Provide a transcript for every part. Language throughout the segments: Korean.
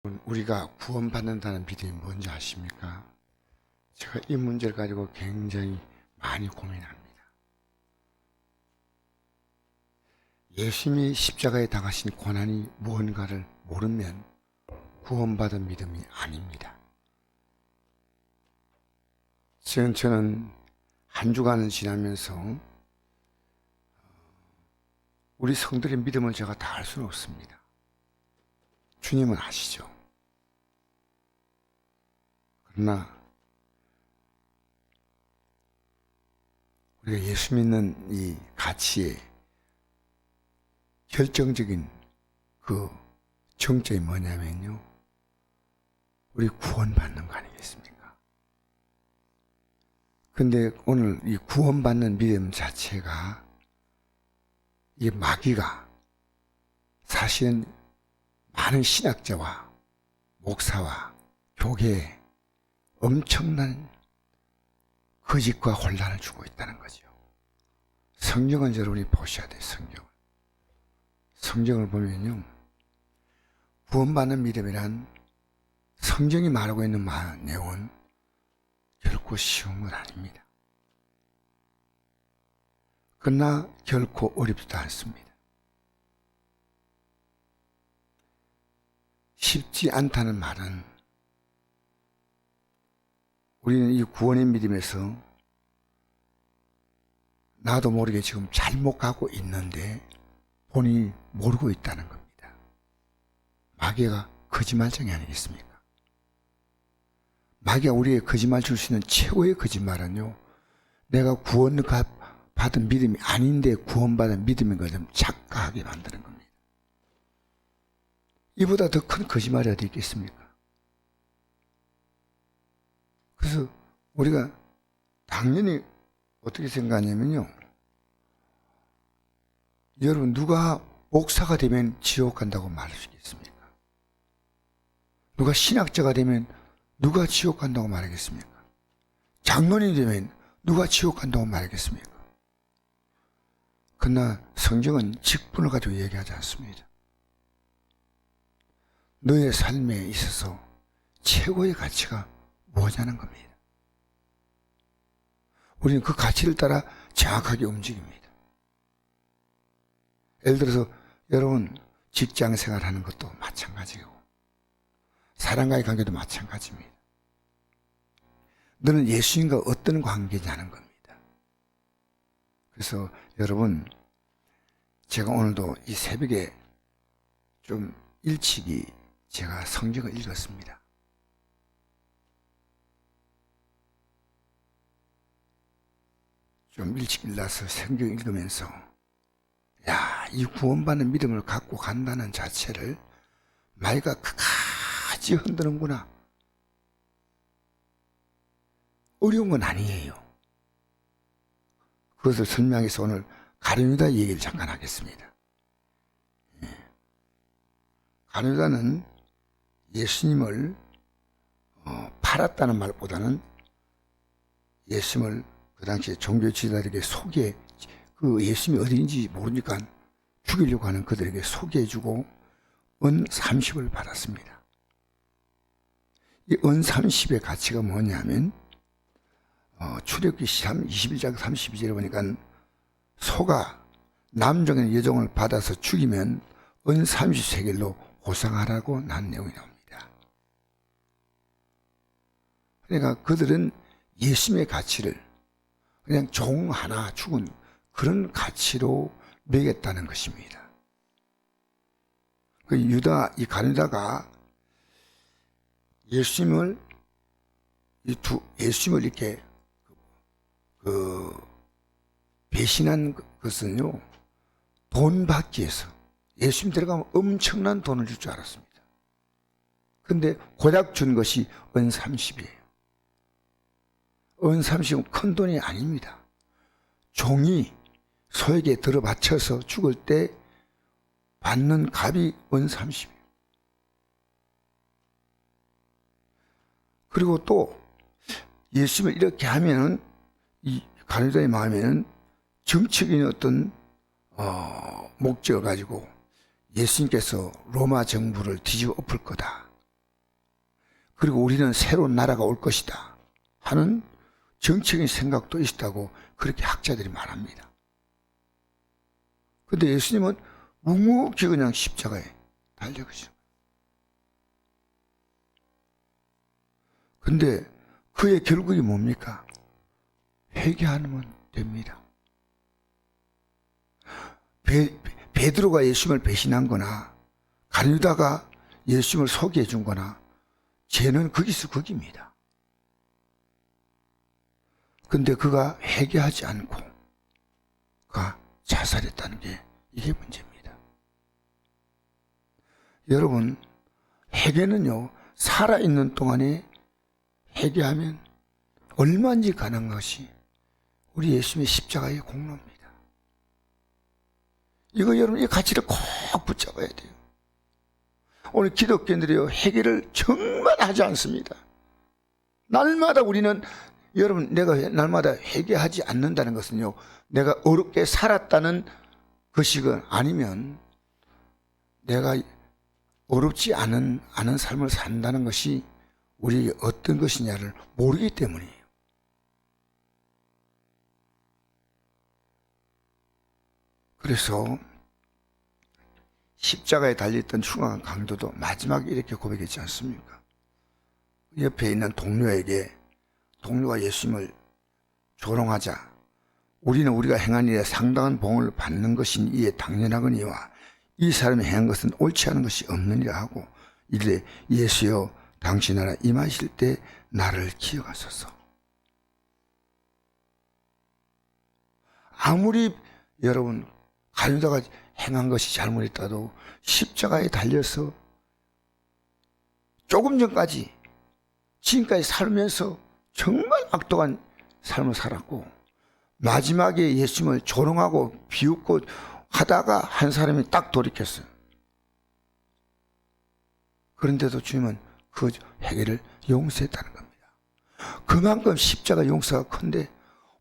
우리가 구원받는다는 믿음이 뭔지 아십니까? 제가 이 문제를 가지고 굉장히 많이 고민합니다. 예수님이 십자가에 당하신 고난이 무언가를 모르면 구원받은 믿음이 아닙니다. 저는 한 주간을 지나면서 우리 성들의 믿음을 제가 다 알 수는 없습니다. 주님은 아시죠? 그러나 우리가 예수 믿는 이 가치의 결정적인 그 정점이 뭐냐면요, 우리 구원받는 거 아니겠습니까? 근데 오늘 이 구원받는 믿음 자체가, 이 마귀가 사실은 많은 신학자와 목사와 교계에 엄청난 거짓과 혼란을 주고 있다는 거죠. 성경은 여러분이 보셔야 돼요. 성경을 보면요, 구원받는 믿음이란 성경이 말하고 있는 내용은 결코 쉬운 건 아닙니다. 그러나 결코 어렵지도 않습니다. 쉽지 않다는 말은 우리는 이 구원의 믿음에서 나도 모르게 지금 잘못 가고 있는데 본인이 모르고 있다는 겁니다. 마귀가 거짓말쟁이 아니겠습니까? 마귀가 우리에게 거짓말 줄 수 있는 최고의 거짓말은요, 내가 구원 받은 믿음이 아닌데 구원받은 믿음인 걸 좀 착각하게 만드는 겁니다. 이보다 더 큰 거짓말이 어디 있겠습니까? 그래서 우리가 당연히 어떻게 생각하냐면요, 여러분, 누가 목사가 되면 지옥 간다고 말할 수 있겠습니까? 누가 신학자가 되면 누가 지옥 간다고 말하겠습니까? 장로님이 되면 누가 지옥 간다고 말하겠습니까? 그러나 성경은 직분을 가지고 얘기하지 않습니다. 너의 삶에 있어서 최고의 가치가 뭐냐는 겁니다. 우리는 그 가치를 따라 정확하게 움직입니다. 예를 들어서 여러분 직장 생활하는 것도 마찬가지고 사람과의 관계도 마찬가지입니다. 너는 예수님과 어떤 관계냐는 겁니다. 그래서 여러분, 제가 오늘도 이 새벽에 좀 일찍이 제가 성경을 읽었습니다. 좀 일찍 일어나서 성경 읽으면서, 야, 이 구원받는 믿음을 갖고 간다는 자체를 마귀가 끝까지 흔드는구나. 어려운 건 아니에요. 그것을 설명해서 오늘 가룟유다 얘기를 잠깐 하겠습니다. 가룟유다는 예수님을 팔았다는 말보다는 예수님을 그 당시에 종교 지도자들에게 그 예수님이 어디인지 모르니까 죽이려고 하는 그들에게 소개해주고 은 30을 받았습니다. 이 은 30의 가치가 뭐냐면, 출애굽기 21장 32절에 보니까 소가 남종의 여종을 받아서 죽이면 은 30세겔로 보상하라고 난 내용이 나옵니다. 그러니까 그들은 예수님의 가치를 그냥 종 하나 죽은 그런 가치로 매겼다는 것입니다. 이 가룟유다가 예수님을 이렇게 배신한 것은요, 돈 받기 위해서. 예수님 들어가면 엄청난 돈을 줄 줄 알았습니다. 근데 고작 준 것이 은 30이에요. 은 30은 큰 돈이 아닙니다. 종이 소에게 들어바쳐서 죽을 때 받는 값이 은 30이에요. 그리고 또 예수님을 이렇게 하면은 이 가룟유다의 마음에는 정치적인 어떤 목적을 가지고 예수님께서 로마 정부를 뒤집어 엎을 거다, 그리고 우리는 새로운 나라가 올 것이다 하는 정치적인 생각도 있다고 그렇게 학자들이 말합니다. 그런데 예수님은 묵묵히 그냥 십자가에 달려가시는 거예요. 근데 그의 결국이 뭡니까? 회개하면 됩니다. 베드로가 예수님을 배신한 거나 가룟유다가 예수님을 소개해 준 거나 죄는 거기서 거기입니다. 근데 그가 회개하지 않고 그가 자살했다는 게 이게 문제입니다. 여러분, 회개는요, 살아있는 동안에 회개하면 얼마든지 가능한 것이 우리 예수님의 십자가의 공로입니다. 이거 여러분, 이 가치를 꼭 붙잡아야 돼요. 오늘 기독교인들이요, 회개를 정말 하지 않습니다. 날마다 우리는, 여러분, 내가 날마다 회개하지 않는다는 것은요, 내가 어렵게 살았다는 것이건 아니면 내가 어렵지 않은 삶을 산다는 것이 우리에게 어떤 것이냐를 모르기 때문이에요. 그래서 십자가에 달려있던 흉악한 강도도 마지막에 이렇게 고백했지 않습니까? 옆에 있는 동료가 예수님을 조롱하자 우리는 우리가 행한 일에 상당한 봉을 받는 것인 이에 당연하거니와 이 사람이 행한 것은 옳지 않은 것이 없느니라 하고 이르되 예수여 당신 나라 임하실 때 나를 기억하소서. 아무리 여러분 가룟유다가 행한 것이 잘못했다도 십자가에 달려서 조금 전까지 지금까지 살면서 정말 악독한 삶을 살았고 마지막에 예수님을 조롱하고 비웃고 하다가 한 사람이 딱 돌이켰어요. 그런데도 주님은 그 회개를 용서했다는 겁니다. 그만큼 십자가 용서가 큰데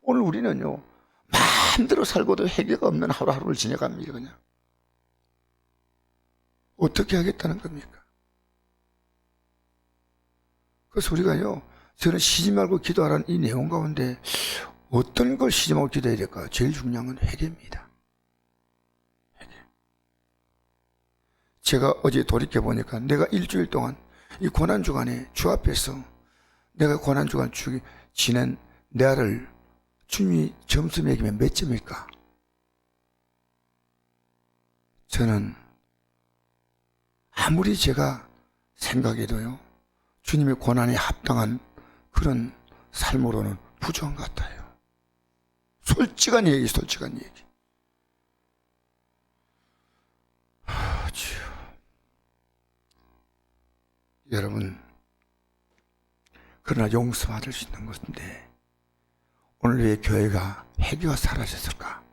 오늘 우리는요 마음대로 살고도 회개가 없는 하루하루를 지내갑니다. 그냥 어떻게 하겠다는 겁니까? 그래서 우리가요, 저는 쉬지 말고 기도하라는 이 내용 가운데 어떤 걸 쉬지 말고 기도해야 될까? 제일 중요한 건 회개입니다. 회개. 제가 어제 돌이켜보니까 내가 일주일 동안 이 고난주간에 주 앞에서 내가 고난주간 지낸 내를 주님이 점수 매기면 몇 점일까? 저는 아무리 제가 생각해도요, 주님의 고난에 합당한 그런 삶으로는 부족한 것 같아요. 솔직한 얘기. 주여. 여러분, 그러나 용서받을 수 있는 것인데 오늘 왜 교회가 회개가 사라졌을까?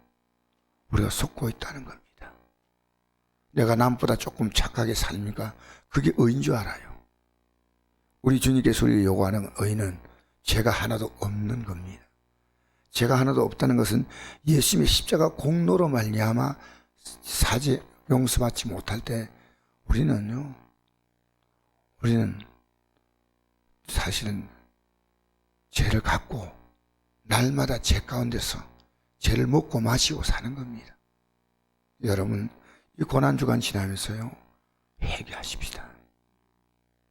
우리가 속고 있다는 겁니다. 내가 남보다 조금 착하게 살니까 그게 의인 줄 알아요. 우리 주님께서 우리가 요구하는 의는 죄가 하나도 없는 겁니다. 죄가 하나도 없다는 것은 예수님의 십자가 공로로 말미암아 사죄 용서받지 못할 때 우리는 사실은 죄를 갖고 날마다 죄 가운데서 죄를 먹고 마시고 사는 겁니다. 여러분, 이 고난주간 지나면서요, 회개하십시다.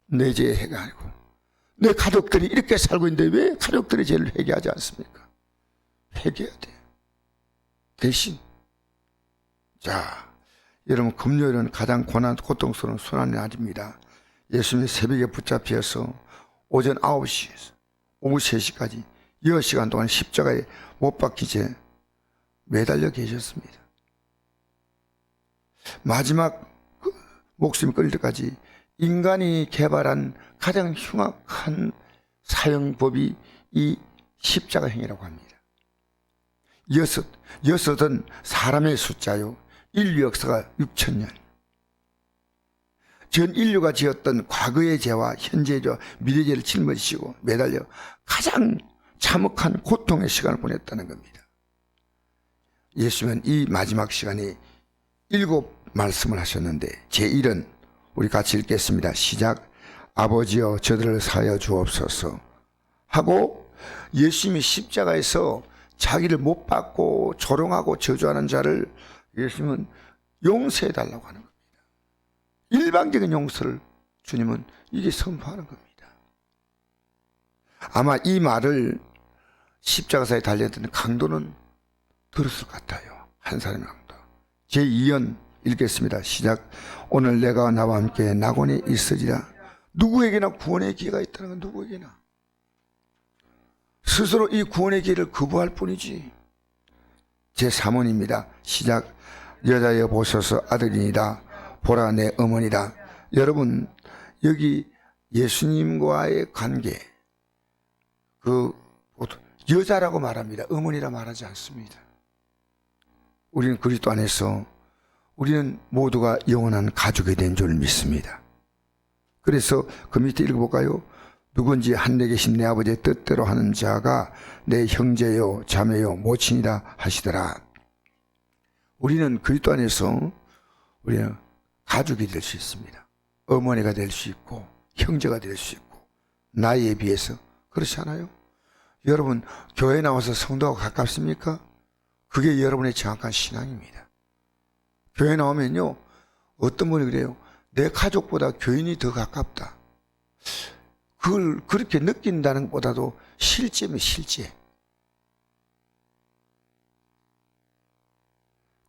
내 죄에 회개하고 내 가족들이 이렇게 살고 있는데 왜 가족들의 죄를 회개하지 않습니까? 회개해야 돼요. 대신 자, 여러분, 금요일은 가장 고통스러운 순환의 날입니다. 예수님이 새벽에 붙잡혀서 오전 9시에서 오후 3시까지 6시간 동안 십자가에 못 박히 채 매달려 계셨습니다. 마지막 목숨이 끊을 때까지 인간이 개발한 가장 흉악한 사형법이 이 십자가행위라고 합니다. 여섯은 사람의 숫자요, 인류 역사가 6,000년. 전 인류가 지었던 과거의 죄와 현재의 죄와 미래의 죄를 짊어지시고 매달려 가장 참혹한 고통의 시간을 보냈다는 겁니다. 예수님은 이 마지막 시간에 7 말씀을 하셨는데 제1은 우리 같이 읽겠습니다. 시작. 아버지여 저들을 사하여 주옵소서 하고 예수님이 십자가에서 자기를 못 받고 조롱하고 저주하는 자를 예수님은 용서해 달라고 하는 겁니다. 일방적인 용서를 주님은 이게 선포하는 겁니다. 아마 이 말을 십자가사에 달렸던 강도는 들었을 것 같아요. 한 사람의 강도. 제2연 읽겠습니다. 시작. 오늘 내가 나와 함께 낙원에 있으리라. 누구에게나 구원의 기회가 있다는 건 누구에게나. 스스로 이 구원의 기회를 거부할 뿐이지. 제3원입니다. 시작. 여자여 보소서 아들이니라. 보라 내 어머니라. 여러분 여기 예수님과의 관계 여자라고 말합니다. 어머니라 말하지 않습니다. 우리는 그리스도 안에서 우리는 모두가 영원한 가족이 된 줄 믿습니다. 그래서 그 밑에 읽어볼까요? 누군지 하늘에 계신 내 아버지의 뜻대로 하는 자가 내 형제요 자매요 모친이라 하시더라. 우리는 그리스도 안에서 우리는 가족이 될 수 있습니다. 어머니가 될 수 있고 형제가 될 수 있고 나이에 비해서 그렇지 않아요? 여러분 교회 나와서 성도하고 가깝습니까? 그게 여러분의 정확한 신앙입니다. 교회 나오면요 어떤 분이 그래요. 내 가족보다 교인이 더 가깝다. 그걸 그렇게 느낀다는 것보다도 실제면 실제.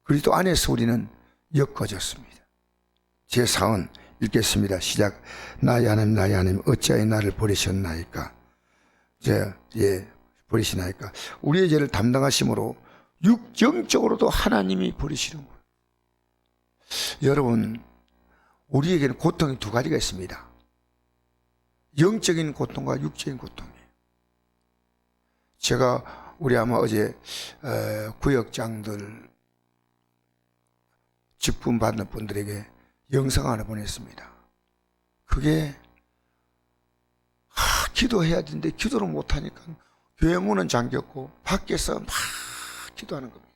그리스도 안에서 우리는 엮어졌습니다. 제4원 읽겠습니다. 시작. 나의 하나님 어찌하여 나를 버리셨나이까. 버리시나이까. 우리의 죄를 담당하심으로 육정적으로도 하나님이 버리시는 거예요. 여러분 우리에게는 고통이 두 가지가 있습니다. 영적인 고통과 육적인 고통이에요. 제가 우리 아마 어제 구역장들 직분 받는 분들에게 영상 하나 보냈습니다. 그게 기도해야 되는데 기도를 못하니까 교회 문은 잠겼고 밖에서 막 기도하는 겁니다.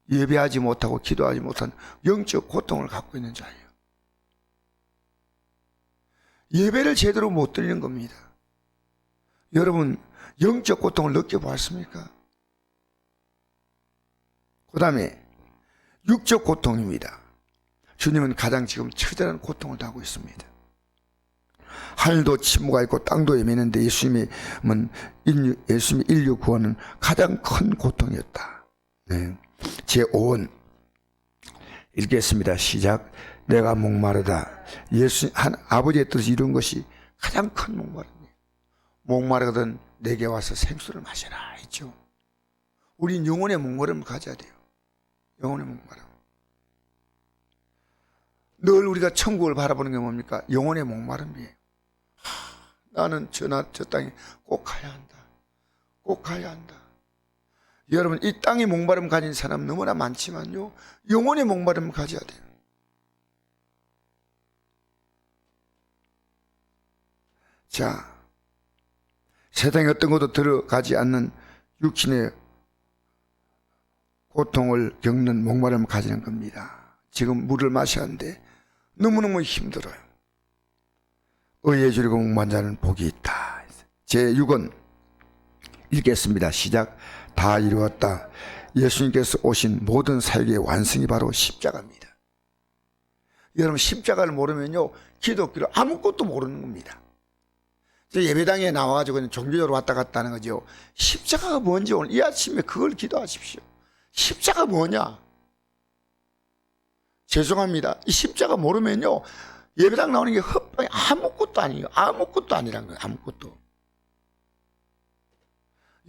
예배하지 못하고 기도하지 못한 영적 고통을 갖고 있는 자예요. 예배를 제대로 못 드리는 겁니다. 여러분 영적 고통을 느껴보았습니까? 그 다음에 육적 고통입니다. 주님은 가장 지금 처절한 고통을 당하고 있습니다. 하늘도 침묵가 있고 땅도 예민한데 예수님이 인류 구원은 가장 큰 고통이었다. 네. 제5원 읽겠습니다. 시작. 내가 목마르다. 아버지의 뜻을 이룬 것이 가장 큰 목마름이에요. 목마르거든 내게 와서 생수를 마셔라 했죠. 우린 영혼의 목마름을 가져야 돼요. 영혼의 목마름. 늘 우리가 천국을 바라보는 게 뭡니까? 영혼의 목마름이에요. 나는 저 땅에 꼭 가야 한다. 꼭 가야 한다. 여러분 이 땅에 목마름 가진 사람 너무나 많지만요 영혼의 목마름을 가져야 돼요. 자, 세상에 어떤 것도 들어가지 않는 육신의 고통을 겪는 목마름을 가지는 겁니다. 지금 물을 마셔야 하는데 너무너무 힘들어요. 의에 주리고 목만 자는 복이 있다. 제6원 읽겠습니다. 시작. 다 이루었다. 예수님께서 오신 모든 사역의 완성이 바로 십자가입니다. 여러분 십자가를 모르면요 기독교를 아무것도 모르는 겁니다. 예배당에 나와가지고 그냥 종교적으로 왔다 갔다 하는 거죠. 십자가가 뭔지 오늘 이 아침에 그걸 기도하십시오. 십자가 뭐냐? 죄송합니다. 이 십자가 모르면요 예배당 나오는 게 헛방이 아무것도 아니에요. 아무것도 아니란 거예요. 아무것도.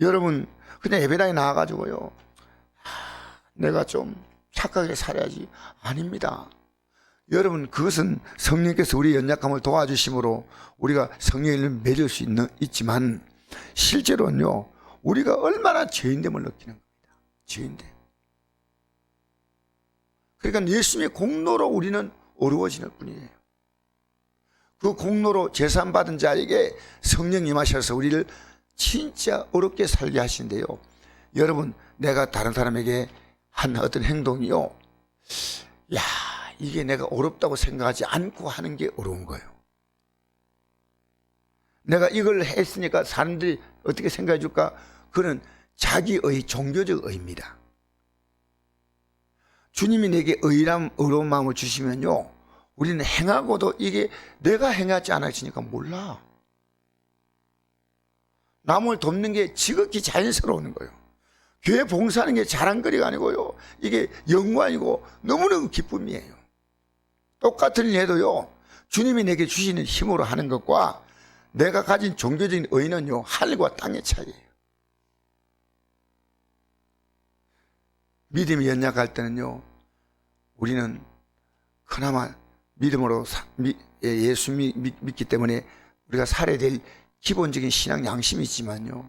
여러분 그냥 예배당에 나와가지고요 내가 좀 착하게 살아야지. 아닙니다. 여러분 그것은 성령께서 우리의 연약함을 도와주심으로 우리가 성령을 맺을 수 있지만 실제로는요 우리가 얼마나 죄인됨을 느끼는 겁니다. 죄인됨. 그러니까 예수님의 공로로 우리는 어려워지는 뿐이에요. 그 공로로 제사받은 자에게 성령 임하셔서 우리를 진짜 어렵게 살게 하신대요. 여러분 내가 다른 사람에게 한 어떤 행동이요 야 이게 내가 어렵다고 생각하지 않고 하는 게 어려운 거예요. 내가 이걸 했으니까 사람들이 어떻게 생각해 줄까? 그는 자기의 종교적 의입니다. 주님이 내게 의로운 마음을 주시면요, 우리는 행하고도 이게 내가 행하지 않아지니까 몰라. 남을 돕는 게 지극히 자연스러운 거예요. 교회 봉사하는 게 자랑거리가 아니고요, 이게 영광이고 너무너무 기쁨이에요. 똑같은 일 해도요, 주님이 내게 주시는 힘으로 하는 것과 내가 가진 종교적인 의는요, 하늘과 땅의 차이예요. 믿음이 연약할 때는요, 우리는 그나마 믿음으로 예수 믿기 때문에 우리가 살아야 될 기본적인 신앙 양심이 있지만요,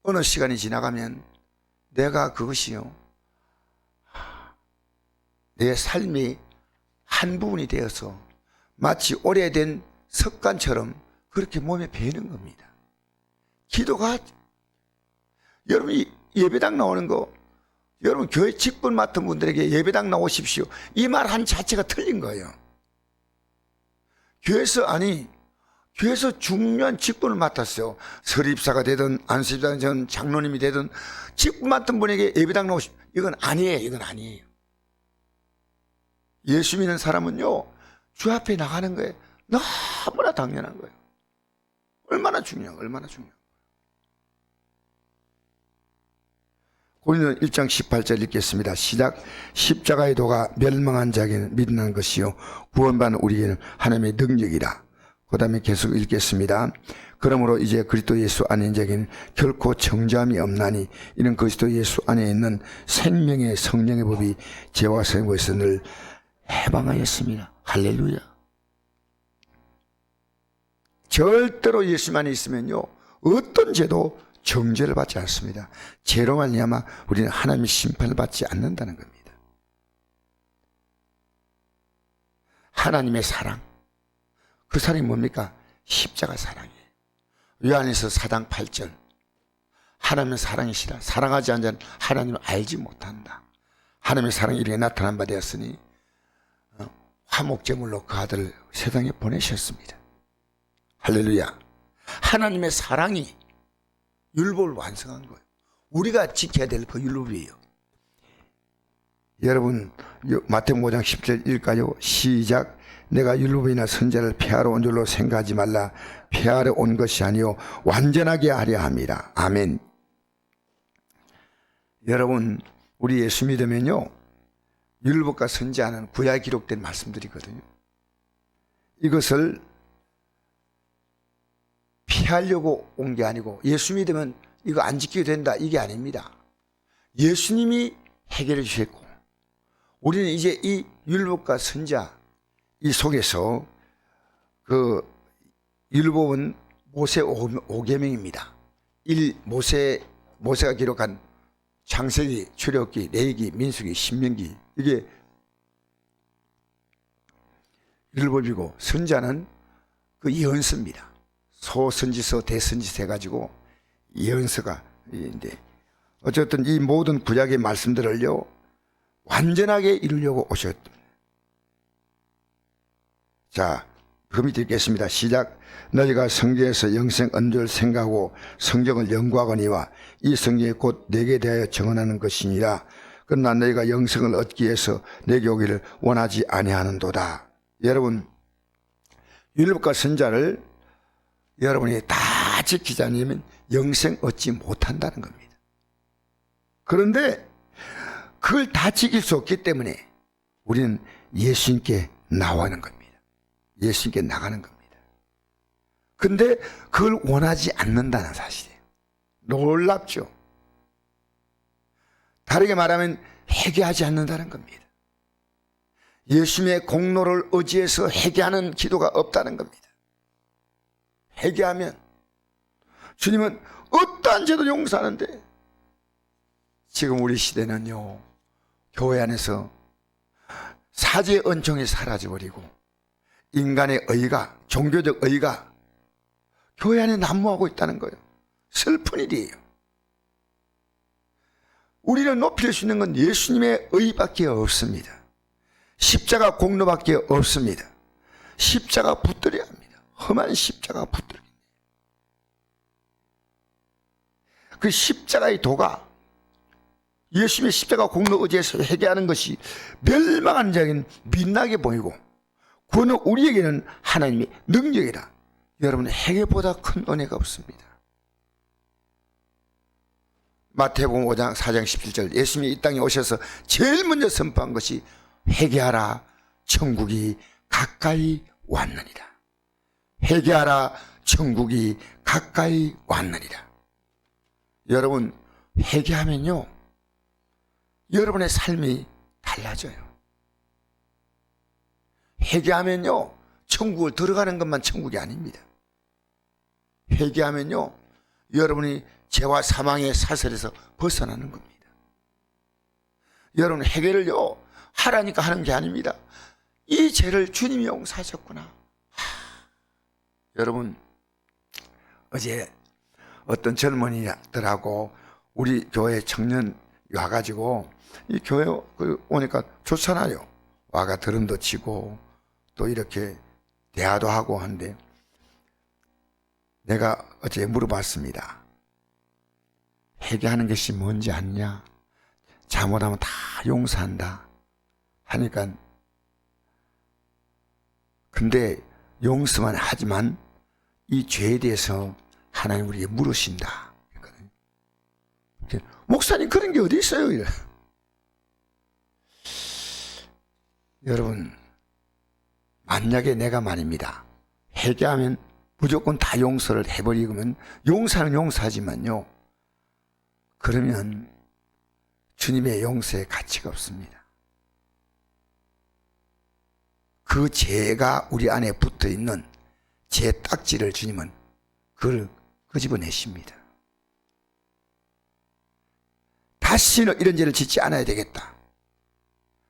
어느 시간이 지나가면 내가 그것이요, 내 삶의 한 부분이 되어서 마치 오래된 습관처럼 그렇게 몸에 배는 겁니다. 기도가, 여러분이 예배당 나오는 거, 여러분 교회 직분 맡은 분들에게 예배당 나오십시오, 이 말 한 자체가 틀린 거예요. 교회에서 중요한 직분을 맡았어요. 설립사가 되든 안수집사가 되든 장로님이 되든 직분 맡은 분에게 예배당 나오십시오, 이건 아니에요. 이건 아니에요. 예수 믿는 사람은요, 주 앞에 나가는 거에 너무나 당연한 거예요. 얼마나 중요한 거예요. 고린도 1장 18절 읽겠습니다. 시작. 십자가의 도가 멸망한 자에게는 미련한 것이요 구원받는 우리에게는 하나님의 능력이라. 그 다음에 계속 읽겠습니다. 그러므로 이제 그리스도 예수 안에 있는 자에게는 결코 정죄함이 없나니 이는 그리스도 예수 안에 있는 생명의 성령의 법이 죄와 생명에서 늘 해방하였습니다. 할렐루야. 절대로 예수 안에 있으면요, 어떤 죄도 정죄를 받지 않습니다. 죄로 말미암아 우리는 하나님의 심판을 받지 않는다는 겁니다. 하나님의 사랑, 그 사랑이 뭡니까? 십자가 사랑이에요. 요한에서 4장 8절, 하나님은 사랑이시라. 사랑하지 않는 자는 하나님을 알지 못한다. 하나님의 사랑이 이렇게 나타난 바 되었으니 화목제물로 그 아들을 세상에 보내셨습니다. 할렐루야. 하나님의 사랑이 율법을 완성한 거예요. 우리가 지켜야 될 그 율법이에요. 여러분, 마태복음 5장 10절 읽을까요? 시작. 내가 율법이나 선지자를 폐하러 온 줄로 생각하지 말라. 폐하러 온 것이 아니요 완전하게 하려 함이라. 아멘. 여러분, 우리 예수 믿으면요, 율법과 선지자는 구약에 기록된 말씀들이거든요. 이것을 피하려고 온 게 아니고, 예수 믿으면 이거 안 지켜도 된다, 이게 아닙니다. 예수님이 해결해 주셨고, 우리는 이제 이 율법과 선지자 이 속에서 그 율법은 모세 5계명입니다. 모세가 기록한 창세기, 출애굽기, 레위기, 민수기, 신명기, 이게 율법이고, 선지자는 그 예언서입니다. 소선지서, 대선지서 해가지고 예언서가 있는데, 어쨌든 이 모든 구약의 말씀들을요 완전하게 이루려고 오셨습니다. 자, 그 밑에 읽겠습니다. 시작. 너희가 성경에서 영생 언줄 생각하고 성경을 연구하거니와 이 성경이 곧 내게 대하여 정언하는 것이니라. 그러나 너희가 영생을 얻기 위해서 내게 오기를 원하지 아니하는도다. 여러분, 율법과 선지자를 여러분이 다 지키지 않으면 영생 얻지 못한다는 겁니다. 그런데 그걸 다 지킬 수 없기 때문에 우리는 예수님께 나가는 겁니다. 예수님께 나가는 겁니다. 근데 그걸 원하지 않는다는 사실이에요. 놀랍죠? 다르게 말하면 회개하지 않는다는 겁니다. 예수님의 공로를 의지해서 회개하는 기도가 없다는 겁니다. 회개하면 주님은 어떠한 죄도 용서하는데, 지금 우리 시대는요, 교회 안에서 사죄의 은총이 사라져버리고 인간의 의가, 종교적 의가 교회 안에 난무하고 있다는 거예요. 슬픈 일이에요. 우리를 높일 수 있는 건 예수님의 의밖에 없습니다. 십자가 공로밖에 없습니다. 십자가 붙들어야 합니다. 험한 십자가 붙들기. 그 십자가의 도가 예수님의 십자가 공로 의지에서 회개하는 것이 멸망한 자에게는 빛나게 보이고 그는 우리에게는 하나님의 능력이라. 여러분, 회개보다 큰 은혜가 없습니다. 마태복음 5장 4장 17절 예수님이 이 땅에 오셔서 제일 먼저 선포한 것이 회개하라, 천국이 가까이 왔느니라. 회개하라, 천국이 가까이 왔느니라. 여러분, 회개하면요 여러분의 삶이 달라져요. 회개하면요 천국을 들어가는 것만 천국이 아닙니다. 회개하면요 여러분이 죄와 사망의 사슬에서 벗어나는 겁니다. 여러분, 회개를요 하라니까 하는 게 아닙니다. 이 죄를 주님이 용서하셨구나. 여러분, 어제 어떤 젊은이들하고 우리 교회 청년 와가지고 이 교회 오니까 좋잖아요. 와가 드럼도 치고 또 이렇게 대화도 하고 한데 내가 어제 물어봤습니다. 회개하는 것이 뭔지 아냐? 잘못하면 다 용서한다 하니까, 근데 용서만 하지만 이 죄에 대해서 하나님 우리에게 물으신다. 목사님, 그런 게 어디 있어요? 이래. 여러분, 만약에 내가 말입니다, 회개하면 무조건 다 용서를 해버리면, 용서는 용서하지만요 그러면 주님의 용서의 가치가 없습니다. 그 죄가 우리 안에 붙어있는 죄 딱지를 주님은 그걸 끄집어내십니다. 다시는 이런 죄를 짓지 않아야 되겠다.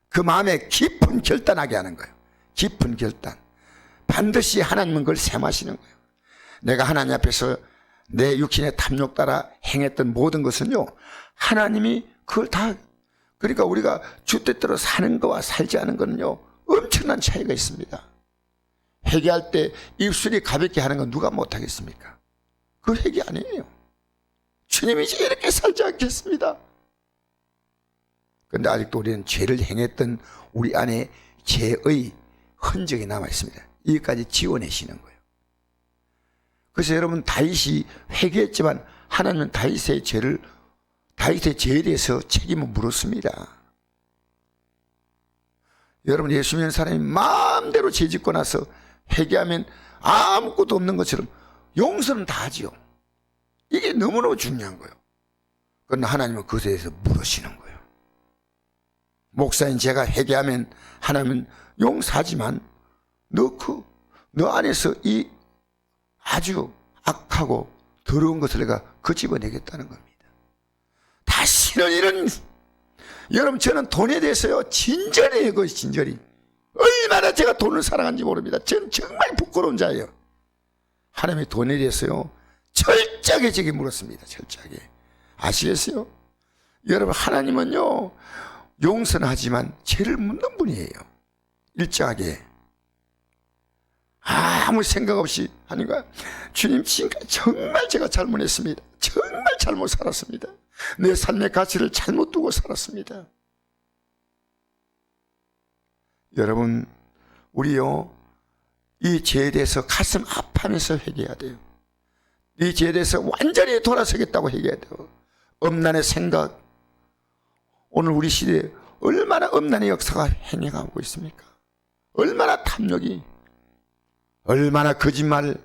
그 마음에 깊은 결단하게 하는 거예요. 깊은 결단. 반드시 하나님은 그걸 셈하시는 거예요. 내가 하나님 앞에서 내 육신의 탐욕 따라 행했던 모든 것은요 하나님이 그걸 다, 그러니까 우리가 주 뜻대로 사는 거와 살지 않은 거는요 엄청난 차이가 있습니다. 회개할 때 입술이 가볍게 하는 건 누가 못하겠습니까? 그 회개 아니에요. 주님이 이제 이렇게 살지 않겠습니다. 그런데 아직도 우리는 죄를 행했던 우리 안에 죄의 흔적이 남아 있습니다. 이것까지 지워내시는 거예요. 그래서 여러분, 다윗이 회개했지만 하나님은 다윗의 죄에 대해서 책임을 물었습니다. 여러분, 예수 믿는 사람이 마음대로 죄 짓고 나서 회개하면 아무것도 없는 것처럼 용서는 다 하지요. 이게 너무너무 중요한 거예요. 그러나 하나님은 그것에 대해서 물으시는 거예요. 목사인 제가 회개하면 하나님은 용서하지만 너 안에서 이 아주 악하고 더러운 것을 내가 끄집어내겠다는 겁니다. 다시는 이런, 여러분, 저는 돈에 대해서요 진절해요. 그 진절이 얼마나 제가 돈을 사랑하는지 모릅니다. 저는 정말 부끄러운 자예요. 하나님의 돈에 대해서요 철저하게 제게 물었습니다. 철저하게. 아시겠어요? 여러분, 하나님은요 용서는 하지만 죄를 묻는 분이에요. 일정하게 아무 생각 없이 하는 거야. 주님, 지금까지 정말 제가 잘못했습니다. 정말 잘못 살았습니다. 내 삶의 가치를 잘못 두고 살았습니다. 여러분, 우리요 이 죄에 대해서 가슴 아파하면서 회개해야 돼요. 이 죄에 대해서 완전히 돌아서겠다고 회개해야 돼요. 엄난의 생각, 오늘 우리 시대에 얼마나 엄난의 역사가 행해가고 있습니까? 얼마나 탐욕이, 얼마나 거짓말.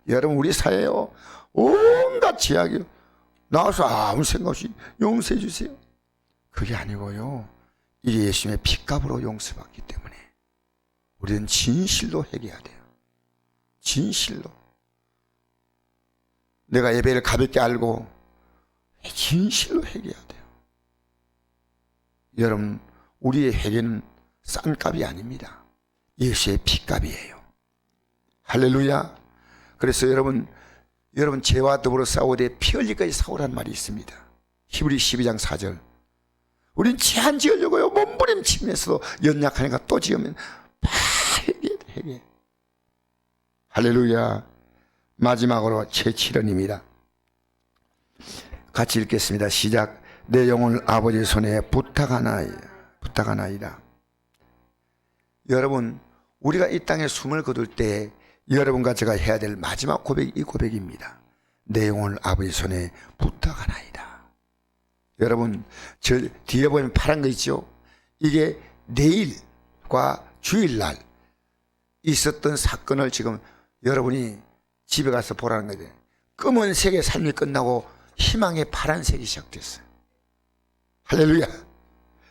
여러분, 우리 사회에요 온갖 죄악이 나와서 아무 생각 없이 용서해 주세요. 그게 아니고요, 이게 예수님의 핏값으로 용서받기 때문에 우리는 진실로 회개해야 돼요. 진실로. 내가 예배를 가볍게 알고 진실로 회개해야 돼요. 여러분, 우리의 회개는 싼 값이 아닙니다. 예수의 핏값이에요. 할렐루야. 그래서 여러분 죄와 더불어 싸우되 피 흘리기까지 싸우란 말이 있습니다. 히브리 12장 4절. 우린 제한 지으려고요. 몸부림치면서 연약하니까 또 지으면 회개. 할렐루야. 마지막으로 제7원입니다. 같이 읽겠습니다. 시작. 내 영혼을 아버지의 손에 부탁하나이다. 여러분, 우리가 이 땅에 숨을 거둘 때 여러분과 제가 해야 될 마지막 고백이 이 고백입니다. 내 영혼을 아버지 손에 부탁하나이다. 여러분, 저 뒤에 보면 파란 거 있죠? 이게 내일과 주일날 있었던 사건을 지금 여러분이 집에 가서 보라는 거죠. 검은색의 삶이 끝나고 희망의 파란색이 시작됐어요. 할렐루야.